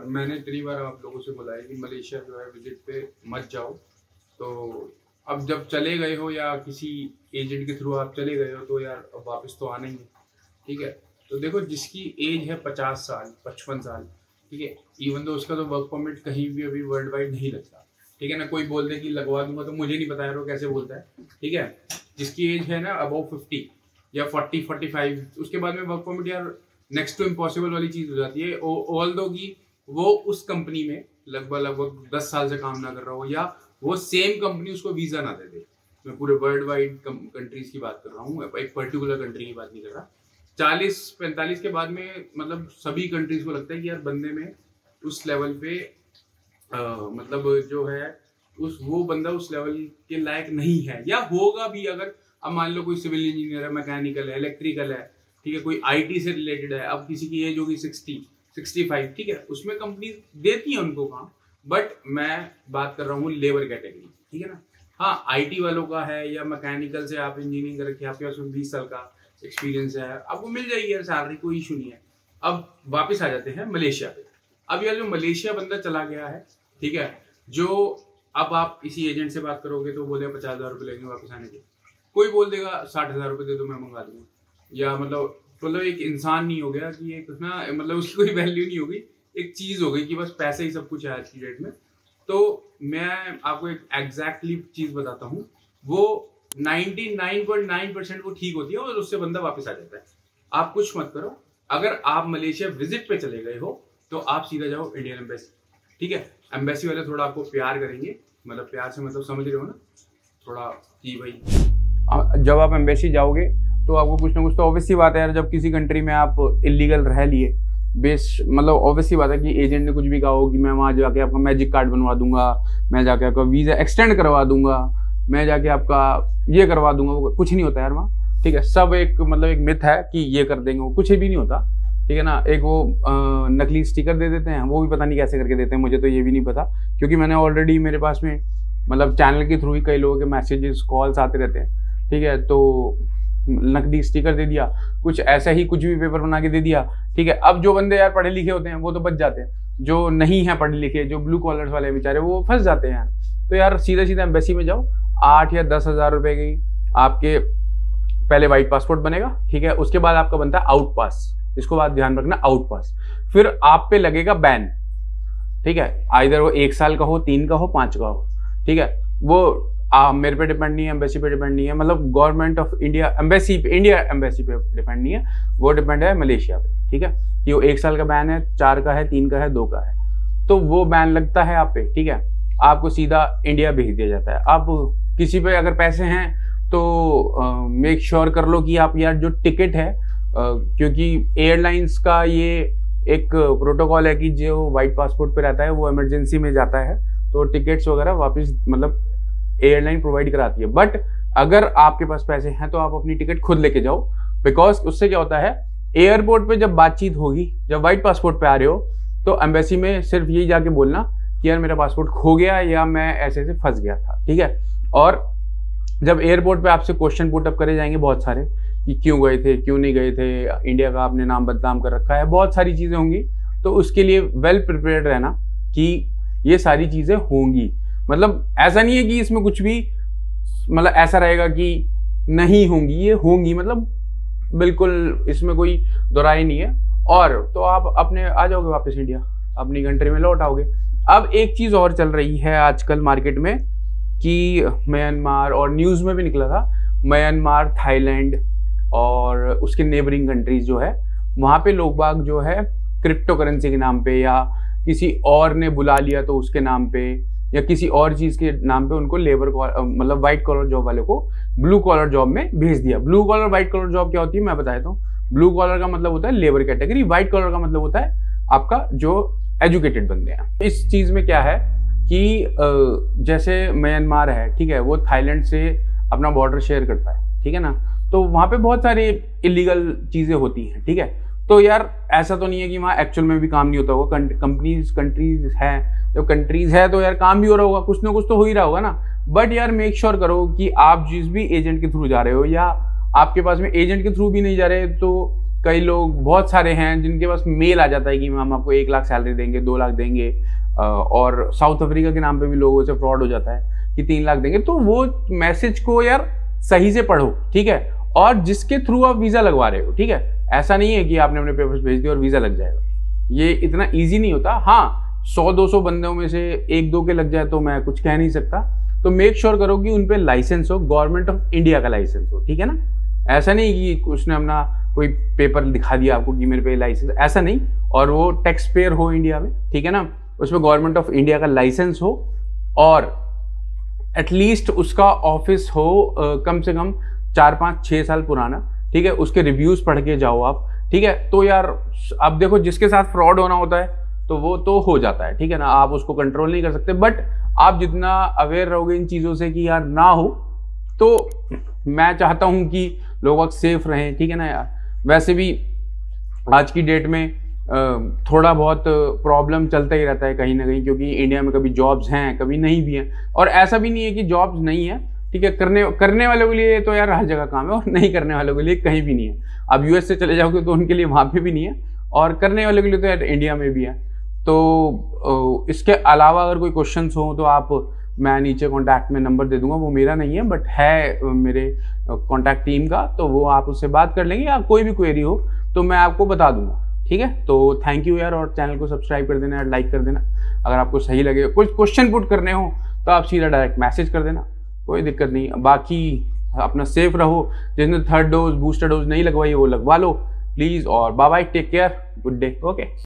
मैंने इतनी बार आप लोगों से बोला है कि मलेशिया जो है विजिट पे मत जाओ। तो अब जब चले गए हो या किसी एजेंट के थ्रू आप चले गए हो तो यार अब वापस तो आना ही है, ठीक है। तो देखो जिसकी एज है 50 साल 55 साल, ठीक है, इवन तो उसका तो वर्क परमिट कहीं भी अभी वर्ल्ड वाइड नहीं लगता, ठीक है ना। कोई बोल दे कि लगवा दूंगा तो मुझे नहीं पता यार वो कैसे बोलता है, ठीक है। जिसकी एज है ना अबाउ 50 या 40-45, उसके बाद में वर्क परमिट यार नेक्स्ट टू इम्पॉसिबल वाली चीज हो जाती है। ऑल दो कि वो उस कंपनी में लगभग 10 साल से काम ना कर रहा हो या वो सेम कंपनी उसको वीजा ना दे दे। मैं पूरे वर्ल्ड वाइड कंट्रीज की बात कर रहा हूँ, एक पर्टिकुलर कंट्री की बात नहीं कर रहा। 40-45 के बाद में मतलब सभी कंट्रीज को लगता है कि यार बंदे में उस लेवल पे मतलब जो है वो बंदा उस लेवल के लायक नहीं है, या होगा भी अगर अब मान लो कोई सिविल इंजीनियर है, मैकेनिकल है, इलेक्ट्रिकल है, ठीक है, कोई आईटी से रिलेटेड है। अब किसी की एज होगी 60-65, ठीक है, उसमें कंपनी देती है उनको काम। बट मैं बात कर रहा हूँ लेबर कैटेगरी, ठीक है ना। हाँ, आईटी वालों का है या मैकेनिकल से आप इंजीनियरिंग कर रखी है, आपके पास 20 साल का एक्सपीरियंस है, आपको मिल जाएगी यार सैलरी, कोई इशू नहीं है। अब वापस आ जाते हैं मलेशिया पे। अब यार जो मलेशिया बंदा चला गया है, ठीक है, जो अब आप किसी एजेंट से बात करोगे तो बोलेगा 50,000 रुपये लगेंगे वापस आने के। कोई बोल देगा 60,000 रुपये दे दो मैं मंगा दूंगा, या मतलब एक इंसान नहीं हो गया कि एक ना, मतलब उसकी कोई वैल्यू नहीं होगी, एक चीज हो गई कि बस पैसे ही सब कुछ है आज की डेट में। तो मैं आपको एक एग्जैक्टली चीज बताता हूँ, वो 99.9% वो ठीक होती है और उससे बंदा वापस आ जाता है। आप कुछ मत करो, अगर आप मलेशिया विजिट पे चले गए हो तो आप सीधा जाओ इंडियन एम्बेसी, ठीक है। एम्बेसी वाले थोड़ा आपको प्यार करेंगे, मतलब प्यार से मतलब समझ रहे हो ना, थोड़ा कि भाई जब आप एम्बेसी जाओगे तो आपको कुछ ना कुछ तो ऑब्वियस सी बात है यार, जब किसी कंट्री में आप इलीगल रह लिए बेस, मतलब ऑब्वियस सी बात है कि एजेंट ने कुछ भी कहा हो कि मैं वहाँ जाके आपका मैजिक कार्ड बनवा दूंगा, मैं जाके आपका वीजा एक्सटेंड करवा दूंगा, मैं जाके आपका ये करवा दूंगा, वो कुछ नहीं होता यार वहाँ, ठीक है। सब एक मतलब एक मिथ है कि ये कर देंगे, वो कुछ भी नहीं होता, ठीक है ना। एक वो नकली स्टिकर दे देते हैं, वो भी पता नहीं कैसे करके देते हैं, मुझे तो ये भी नहीं पता, क्योंकि मैंने ऑलरेडी मेरे पास में मतलब चैनल के थ्रू ही कई लोगों के मैसेजेस कॉल्स आते रहते हैं, ठीक है। तो नकली स्टिकर दे दिया, कुछ ऐसा ही कुछ भी पेपर बना के दे दिया, ठीक है। अब जो बंदे यार पढ़े लिखे होते हैं वो तो बच जाते हैं, जो नहीं है पढ़े लिखे, जो ब्लू कॉलर्स वाले बेचारे वो फंस जाते हैं। तो यार सीधा सीधा एम्बेसी में जाओ, 8 या 10,000 रुपए की आपके पहले वाइट पासपोर्ट बनेगा, ठीक है। उसके बाद आपका बनता है आउट पास, इसको बात ध्यान रखना, आउट पास। फिर आप पे लगेगा बैन, ठीक है, आइदर वो 1 साल का हो, 3 का हो, 5 का हो, ठीक है। वो मेरे पे डिपेंड नहीं है, एम्बेसी पे डिपेंड नहीं है, मतलब गवर्नमेंट ऑफ इंडिया एम्बेसी पे, इंडिया एम्बेसी पे डिपेंड नहीं है, वो डिपेंड है मलेशिया पे, ठीक है। कि वो 1 साल का बैन है, 4 का है, 3 का है, 2 का है, तो वो बैन लगता है आप पे, ठीक है। आपको सीधा इंडिया भेज दिया जाता है। अब किसी पे अगर पैसे हैं तो मेक श्योर कर लो कि आप यार जो टिकट है, क्योंकि एयरलाइंस का ये एक प्रोटोकॉल है कि जो वाइट पासपोर्ट पे रहता है वो इमरजेंसी में जाता है, तो टिकट्स वगैरह वापस मतलब एयरलाइन प्रोवाइड कराती है। बट अगर आपके पास पैसे हैं तो आप अपनी टिकट खुद लेके जाओ, बिकॉज उससे क्या होता है, एयरपोर्ट पे जब बातचीत होगी, जब व्हाइट पासपोर्ट पे आ रहे हो तो एम्बेसी में सिर्फ यही जाके बोलना कि यार मेरा पासपोर्ट खो गया या मैं ऐसे ऐसे फंस गया था, ठीक है। और जब एयरपोर्ट पे आपसे क्वेश्चन पुट अप करे जाएंगे बहुत सारे कि क्यों गए थे, क्यों नहीं गए थे, इंडिया का आपने नाम बदनाम कर रखा है, बहुत सारी चीजें होंगी। तो उसके लिए वेल प्रिपेयर्ड रहना कि ये सारी चीजें होंगी। मतलब ऐसा नहीं है कि इसमें कुछ भी मतलब ऐसा रहेगा कि नहीं होंगी, ये होंगी, मतलब बिल्कुल इसमें कोई दोराई नहीं है। और तो आप अपने आ जाओगे वापस इंडिया, अपनी कंट्री में लौट आओगे। अब एक चीज और चल रही है आजकल मार्केट में कि म्यांमार, और न्यूज में भी निकला था, म्यांमार, थाईलैंड और उसके नेबरिंग कंट्रीज जो है, वहां पे लोग बाग जो है क्रिप्टो करेंसी के नाम पे या किसी और ने बुला लिया तो उसके नाम पे या किसी और चीज के नाम पे उनको लेबर मतलब व्हाइट कॉलर जॉब वाले को ब्लू कॉलर जॉब में भेज दिया। Blue collar white collar job क्या होती है मैं बताता हूँ। ब्लू कॉलर का मतलब होता है लेबर कैटेगरी, व्हाइट कॉलर का मतलब होता है आपका जो एजुकेटेड बंदे हैं। इस चीज में क्या है कि जैसे म्यांमार है, ठीक है, वो थाईलैंड से अपना बॉर्डर शेयर करता है, ठीक है ना, तो वहां पे बहुत सारी इलीगल चीजें होती हैं, ठीक है। तो यार ऐसा तो नहीं है कि वहाँ एक्चुअल में भी काम नहीं होता होगा, कंट्रीज है, जब कंट्रीज है तो यार काम भी हो रहा होगा, कुछ ना कुछ तो हो ही रहा होगा ना। बट यार मेक श्योर करो कि आप जिस भी एजेंट के थ्रू जा रहे हो या आपके पास में एजेंट के थ्रू भी नहीं जा रहे तो कई लोग बहुत सारे हैं जिनके पास मेल आ जाता है कि हम आपको 1 लाख सैलरी देंगे, 2 लाख देंगे, और साउथ अफ्रीका के नाम पे भी लोगों से फ्रॉड हो जाता है कि 3 लाख देंगे। तो वो मैसेज को यार सही से पढ़ो, ठीक है, और जिसके थ्रू आप वीज़ा लगवा रहे हो, ठीक है, ऐसा नहीं है कि आपने अपने पेपर्स भेज दिए और वीज़ा लग जाएगा। ये इतना ईजी नहीं होता। हाँ, 100-200 बंदों में से 1-2 के लग जाए तो मैं कुछ कह नहीं सकता। तो मेक श्योर करो कि उन पे लाइसेंस हो, गवर्नमेंट ऑफ इंडिया का लाइसेंस हो, ठीक है ना। ऐसा नहीं कि उसने अपना कोई पेपर दिखा दिया आपको कि मेरे पे लाइसेंस, ऐसा नहीं। और वो टैक्स पेयर हो इंडिया में, ठीक है ना, उसमें गवर्नमेंट ऑफ इंडिया का लाइसेंस हो, और एटलीस्ट उसका ऑफिस हो कम से कम 4-5-6 साल पुराना, ठीक है, उसके रिव्यूज पढ़ के जाओ आप, ठीक है। तो यार अब देखो, जिसके साथ फ्रॉड होना होता है तो वो तो हो जाता है, ठीक है ना, आप उसको कंट्रोल नहीं कर सकते, बट आप जितना अवेयर रहोगे इन चीज़ों से कि यार ना हो, तो मैं चाहता हूं कि लोग सेफ रहें, ठीक है ना यार। वैसे भी आज की डेट में थोड़ा बहुत प्रॉब्लम चलता ही रहता है कहीं ना कहीं, क्योंकि इंडिया में कभी जॉब्स हैं कभी नहीं भी हैं, और ऐसा भी नहीं है कि जॉब्स नहीं है, ठीक है। करने वालों के लिए तो यार हर जगह काम है, और नहीं करने वालों के लिए कहीं भी नहीं है। अब यूएस से चले जाओगे तो उनके लिए वहाँ पे भी नहीं है, और करने वालों के लिए तो यार इंडिया में भी है। तो इसके अलावा अगर कोई क्वेश्चंस हो तो आप, मैं नीचे कॉन्टैक्ट में नंबर दे दूंगा, वो मेरा नहीं है बट है मेरे कॉन्टैक्ट टीम का, तो वो आप उससे बात कर लेंगे, या कोई भी क्वेरी हो तो मैं आपको बता दूंगा, ठीक है। तो थैंक यू यार, और चैनल को सब्सक्राइब कर देना, लाइक कर देना। अगर आपको सही लगे, कुछ क्वेश्चन पुट करने हो तो आप सीधा डायरेक्ट मैसेज कर देना, कोई दिक्कत नहीं। बाकी अपना सेफ रहो, जिसने 3rd डोज बूस्टर डोज नहीं लगवाई वो लगवा लो प्लीज़, और bye bye, take care, good day, okay.